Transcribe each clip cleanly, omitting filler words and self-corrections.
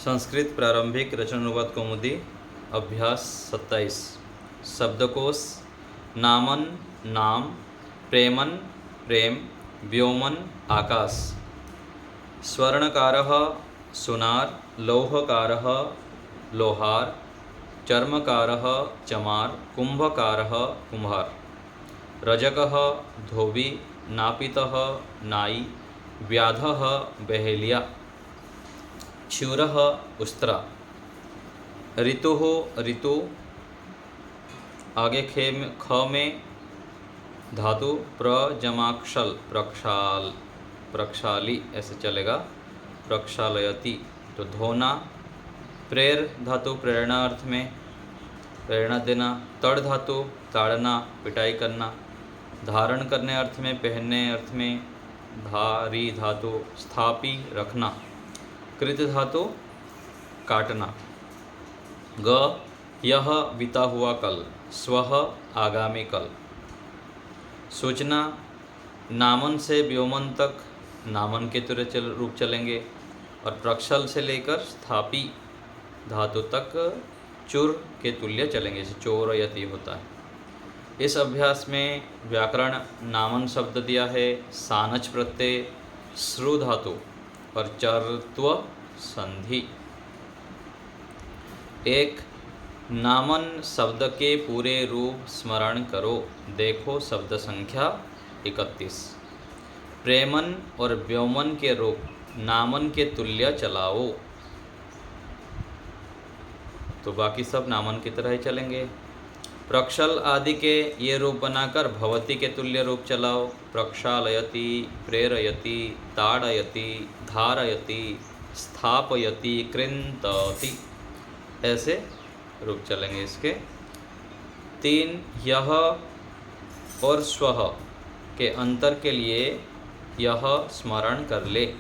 संस्कृत प्रारंभिक रचनानुवाद कौमुदी अभ्यास 27। शब्दकोश नामन नाम, प्रेमन प्रेम, व्योमन आकाश। स्वर्णकारः सुनार, लौहकारः लोहार, चर्मकारः चमार, कुंभकारः कुम्हार। रजकः धोबी, नापितः नाई, व्याधः बहेलिया, क्षुरः उस्त्रा। ऋतुः ऋतु, आगे ख में धातु प्रजमाक्षल प्रक्षाल प्रक्षाली ऐसे चलेगा, प्रक्षालयति। तो धोना। प्रेर धातु प्रेरणा अर्थ में, प्रेरणा देना। तड़ धातु ताड़ना पिटाई करना। धारण करने अर्थ में, पहनने अर्थ में। धारी धातु स्थापी रखना। कृत धातु काटना। ग यह बीता हुआ कल, स्वह आगामी कल। सूचना नामन से व्योमन तक नामन के तुल्य रूप चलेंगे और प्रक्षल से लेकर स्थापी धातु तक चुर के तुल्य चलेंगे, जैसे चोरयति होता है। इस अभ्यास में व्याकरण नामन शब्द दिया है, सानच प्रत्यय, श्रु धातु और चरत्व संधि। एक नामन शब्द के पूरे रूप स्मरण करो, देखो शब्द संख्या 31। प्रेमन और व्योमन के रूप नामन के तुल्य चलाओ, तो बाकी सब नामन की तरह ही चलेंगे। प्रक्षल आदि के ये रूप बनाकर भवती के तुल्य रूप चलाओ। प्रक्षालयति, प्रेरयति, ताड़यति, धारयति, स्थापयति, कृन्तति, ऐसे रूप चलेंगे इसके। 3 यह और स्वह के अंतर के लिए यह स्मरण कर ले।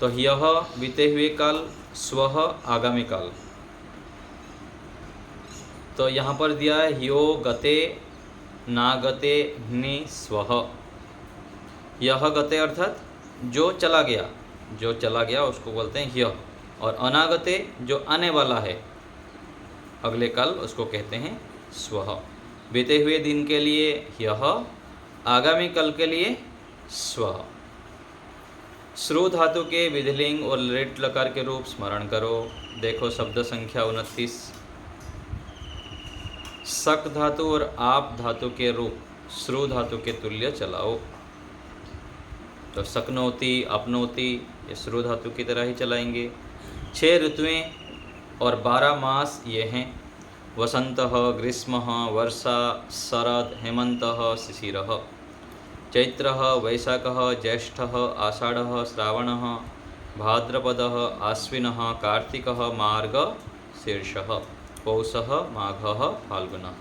तो यह बीते हुए काल, स्वह आगामी काल। तो यहाँ पर दिया है ह्यो गते नागते ह्नि स्वह। यह गते अर्थात जो चला गया, जो चला गया उसको बोलते हैं ह्य। और अनागते जो आने वाला है अगले कल, उसको कहते हैं स्वह। बीते हुए दिन के लिए ह्यः, आगामी कल के लिए स्वः। श्रु धातु के विधिलिंग और लिट लकार के रूप स्मरण करो, देखो शब्द संख्या 29। शक धातु और आप धातु के रूप श्रु धातु के तुल्य चलाओ। तो शक्नोति, अपनोति ये श्रु धातु की तरह ही चलाएंगे। 6 ऋतुएं और 12 मास ये हैं, वसंतः, ग्रीष्मः, वर्षा, शरद, हेमन्तः, शिशिरः। चैत्रः, वैशाखः, ज्येष्ठः, आषाढ़ः, श्रावणः, भाद्रपदः, आश्विनः, कार्तिकः, मार्गशीर्षः, पौषः, माघः, फाल्गुनः।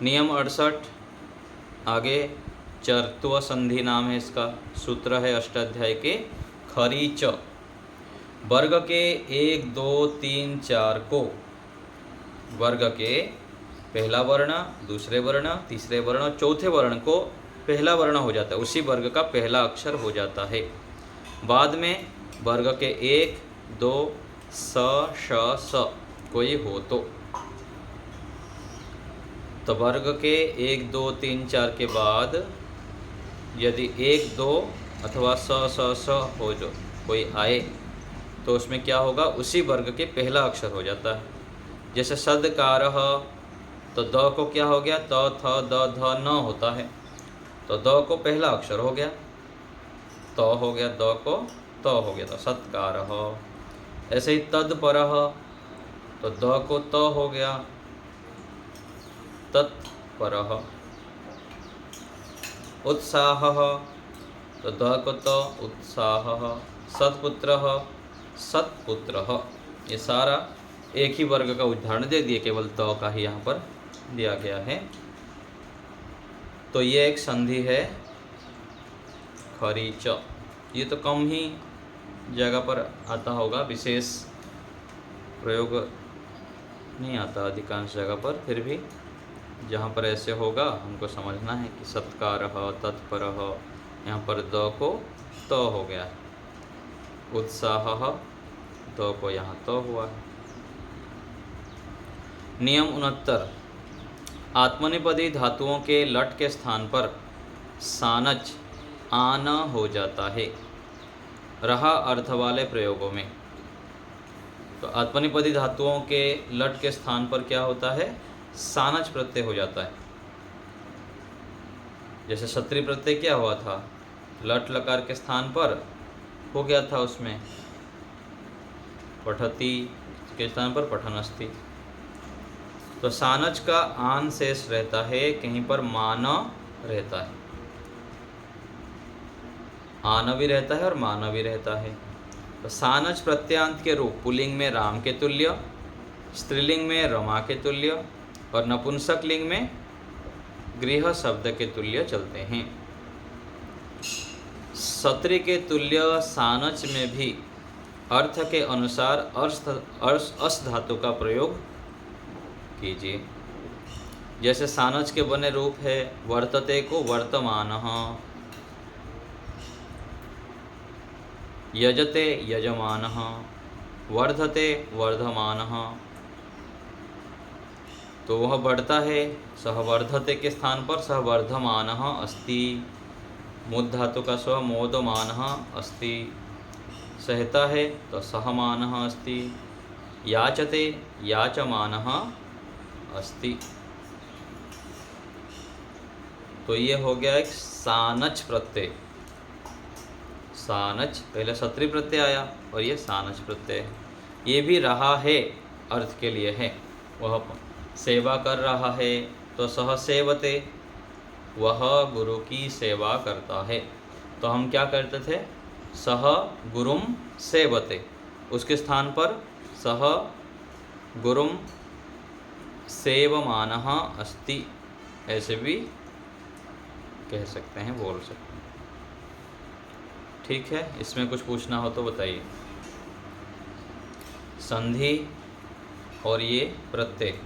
नियम 68 आगे चर्त्व संधि नाम है इसका। सूत्र है अष्टाध्याय के खरीच। वर्ग के 1, 2, 3, 4 को, वर्ग के पहला वर्ण, दूसरे वर्ण, तीसरे वर्ण, चौथे वर्ण को पहला वर्ण हो जाता है, उसी वर्ग का पहला अक्षर हो जाता है। बाद में वर्ग के 1, 2, स, श, स कोई हो तो वर्ग के 1, 2, 3, 4 के बाद यदि 1, 2 अथवा स, स, स हो जो कोई आए तो उसमें क्या होगा, उसी वर्ग के पहला अक्षर हो जाता है। जैसे सदकारः, तो द को क्या हो गया, त, थ, द, ध, न होता है, तो द को पहला अक्षर हो गया, त हो गया, द को त हो गया, तो सत्कारः। ऐसे ही तत्परः, तो द को त हो गया, तत्परः। उत्साहः, तो द को त, उत्साहः। सत्पुत्रः, सत्पुत्रः। ये सारा एक ही वर्ग का उदाहरण दे दिए, केवल त का ही यहाँ पर दिया गया है। तो ये एक संधि है खरीच। ये तो कम ही जगह पर आता होगा, विशेष प्रयोग नहीं आता अधिकांश जगह पर, फिर भी जहाँ पर ऐसे होगा हमको समझना है कि सत्कारः, तत्परः, यहाँ पर द को त हो गया है। उत्साह, द को यहाँ त हुआ है। नियम 69, आत्मनेपदी धातुओं के लट के स्थान पर सानच आन हो जाता है रहा अर्थ वाले प्रयोगों में। तो आत्मनेपदी धातुओं के लट के स्थान पर क्या होता है? सानच प्रत्यय हो जाता है। जैसे क्षत्रिय प्रत्यय क्या हुआ था? लट लकार के स्थान पर हो गया था, उसमें पठती के स्थान पर पठनस्ति। तो सानच का आन शेष रहता है, कहीं पर मान रहता है, आन भी रहता है और मान भी रहता है। तो सानच प्रत्यांत के रूप पुल्लिंग में राम के तुल्य, स्त्रीलिंग में रमा के तुल्य और नपुंसक लिंग में गृह शब्द के तुल्य चलते हैं। क्षत्रिय के तुल्य सानच में भी अर्थ के अनुसार अस धातु का प्रयोग कीजिए। जैसे सानच के बने रूप है वर्तते को वर्तमानः, यजते यजमानः, वर्धते वर्धमानः। तो वह बढ़ता है, सह वर्धते के स्थान पर सह वर्धमानः अस्ति। मुद् धातु का स्व मोदमानः अस्ति। सहता है तो सहमानः अस्ति। याचते याचमानः अस्ति। तो ये हो गया एक सानच प्रत्यय। सानच पहले क्षत्रिय प्रत्यय आया और ये सानच प्रत्यय। ये भी रहा है अर्थ के लिए है। वह सेवा कर रहा है तो सह सेवते, वह गुरु की सेवा करता है। तो हम क्या करते थे? सह गुरुम सेवते, उसके स्थान पर सह गुरुम सेवमानः अस्ति, ऐसे भी कह सकते हैं, बोल सकते हैं। ठीक है, इसमें कुछ पूछना हो तो बताइए। संधि और ये प्रत्यय,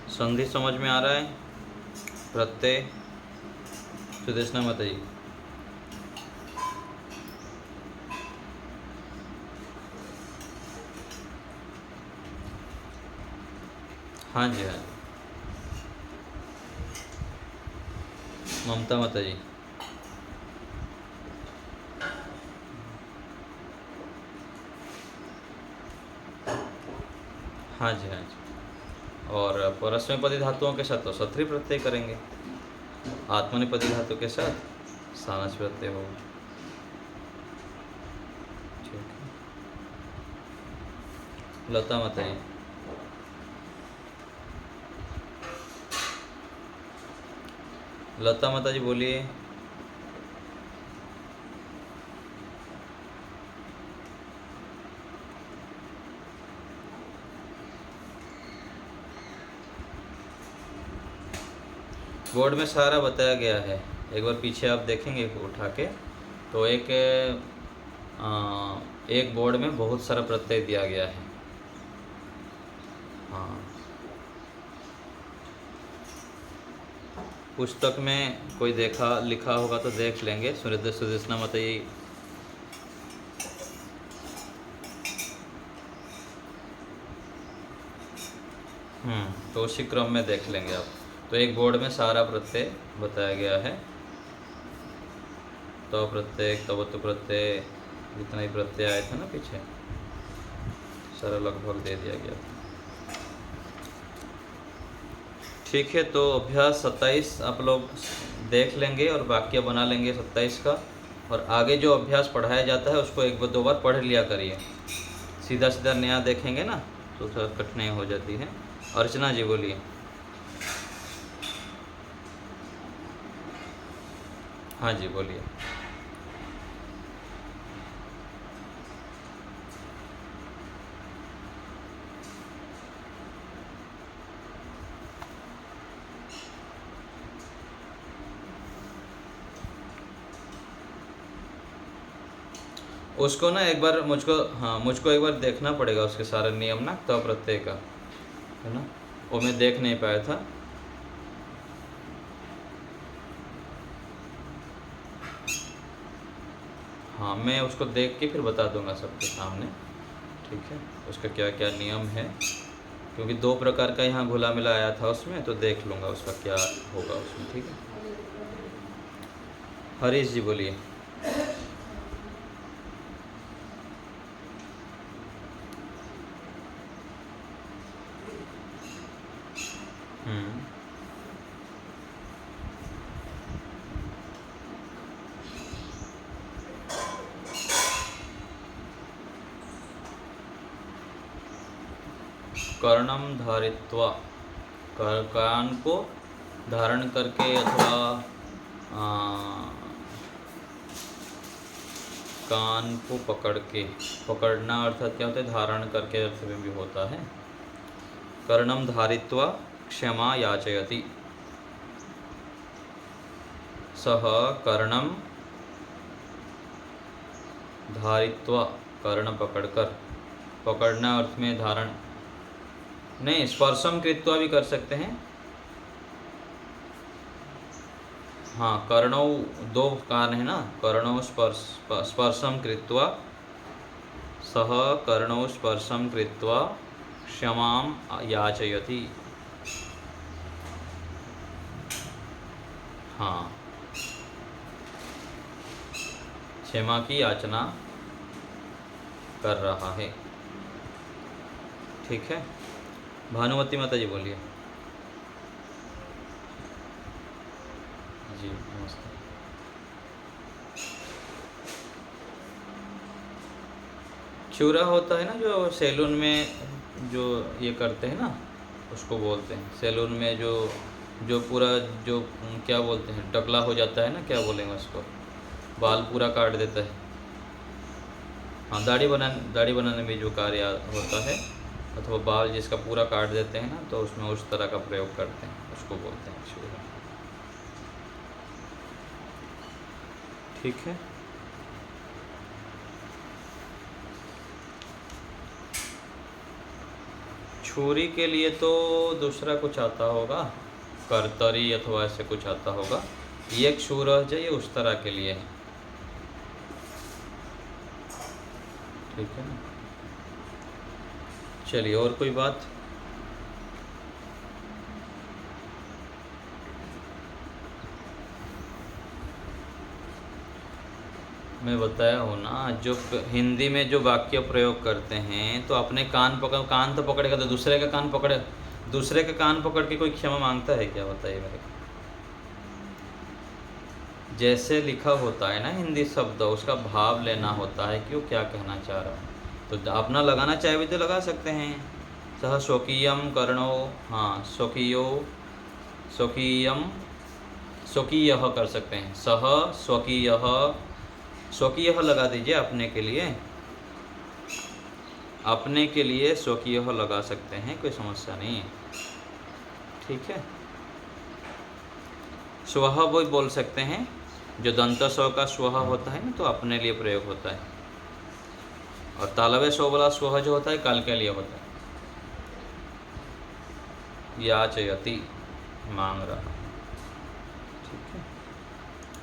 संधि समझ में आ रहा है? प्रत्यय सुदेशना बताइए। हाँ जी, हाँ जी। ममता माता जी। हाँ जी, हाँ जी। और परस्मैपदी धातुओं के साथ तो क्षत्रिय प्रत्यय करेंगे, आत्मनेपदी धातु के साथ सानच प्रत्यय होगा। ठीक है, लता माता जी। लता माता जी बोलिए। बोर्ड में सारा बताया गया है, एक बार पीछे आप देखेंगे उठा के तो एक बोर्ड में बहुत सारा प्रत्यय दिया गया है। हाँ, पुस्तक में कोई देखा लिखा होगा तो देख लेंगे। सुदेशना बताइए। तो उसी क्रम में देख लेंगे आप। तो एक बोर्ड में सारा प्रत्यय बताया गया है, तो प्रत्यय, तवतु प्रत्यय, जितना ही प्रत्यय आए थे ना पीछे, सारा लगभग दे दिया गया। ठीक है, तो अभ्यास 27 आप लोग देख लेंगे और वाक्य बना लेंगे 27 का। और आगे जो अभ्यास पढ़ाया जाता है उसको एक दो बार पढ़ लिया करिए। सीधा सीधा नया देखेंगे ना तो थोड़ा कठिनाई हो जाती है। अर्चना जी बोलिए। हाँ जी बोलिए। उसको ना एक बार मुझको एक बार देखना पड़ेगा उसके सारे नियम ना, तो प्रत्यय का है ना। वो मैं देख नहीं पाया था। हाँ, मैं उसको देख के फिर बता दूंगा सबके सामने, ठीक है, उसका क्या क्या नियम है, क्योंकि 2 प्रकार का यहाँ घुला मिला आया था उसमें, तो देख लूँगा उसका क्या होगा उसमें, ठीक है। हरीश जी बोलिए। कर्णम धारित्वा, कान को धारण करके अथवा कान को पकड़ के, पकड़ना अर्थात क्या होता है, धारण करके अर्थ में भी होता है। कर्णम धारित्वा क्षमा याचयति, सह कर्णम धारित्वा, कर्ण पकड़कर, पकड़ना अर्थ में धारण नहीं, स्पर्शम कृत्वा भी कर सकते हैं। हाँ, कर्णौ 2 कान है ना, कर्णौ स्पर्शम कृत्वा, सह कर्णौ स्पर्शम कृत्वा क्षमाम याचयति। हाँ, क्षमा की याचना कर रहा है, ठीक है। भानुमती माता जी बोलिए। जी नमस्ते। चूरा होता है ना जो सैलून में जो ये करते हैं ना, उसको बोलते हैं सैलून में जो पूरा जो क्या बोलते हैं, टकला हो जाता है ना, क्या बोलेंगे उसको, बाल पूरा काट देता है। हाँ, दाढ़ी बनाने में जो कार्य होता है, अथवा बाल जिसका पूरा काट देते हैं ना, तो उसमें उस तरह का प्रयोग करते हैं, उसको बोलते हैं चूरा, ठीक है। छुरी के लिए तो दूसरा कुछ आता होगा, करतरी अथवा ऐसे कुछ आता होगा। ये एक सूरज है, ये उस तरह के लिए है, ठीक है ना। चलिए, और कोई बात? मैं बताया हूँ ना, जो हिंदी में जो वाक्य प्रयोग करते हैं, तो अपने कान तो पकड़ेगा, तो दूसरे का कान पकड़ के कोई क्षमा मांगता है क्या, बताइए मेरे को। जैसे लिखा होता है ना हिंदी शब्द, उसका भाव लेना होता है कि वो क्या कहना चाह रहा है, तो अपना लगाना चाहे भी तो लगा सकते हैं। सह स्वकीयम कर्णो, हाँ, स्वकीयम स्वकीय कर सकते हैं, सह स्वकीय लगा दीजिए, अपने के लिए स्वकीय लगा सकते हैं, कोई समस्या नहीं है, ठीक है। स्वह वो बोल सकते हैं, जो दंत स्व का स्वह होता है ना, तो अपने लिए प्रयोग होता है, और तालव्य स्व वाला स्वह जो होता है काल के लिए होता है। याचयति, मांग रहा, ठीक है।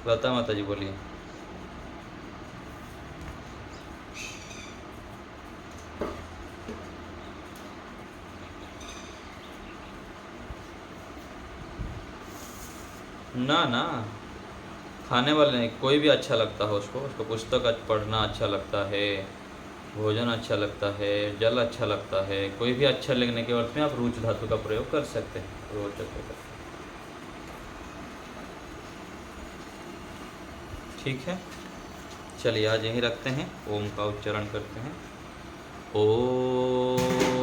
लता माता जी बोलिए। ना, खाने वाले नहीं, कोई भी अच्छा लगता है उसको पुस्तक पढ़ना अच्छा लगता है, भोजन अच्छा लगता है, जल अच्छा लगता है, कोई भी अच्छा लगने के अर्थ में आप रुच धातु का प्रयोग कर सकते हैं, रोचक होकर, ठीक है। चलिए आज यहीं रखते हैं, ओम का उच्चारण करते हैं। ओम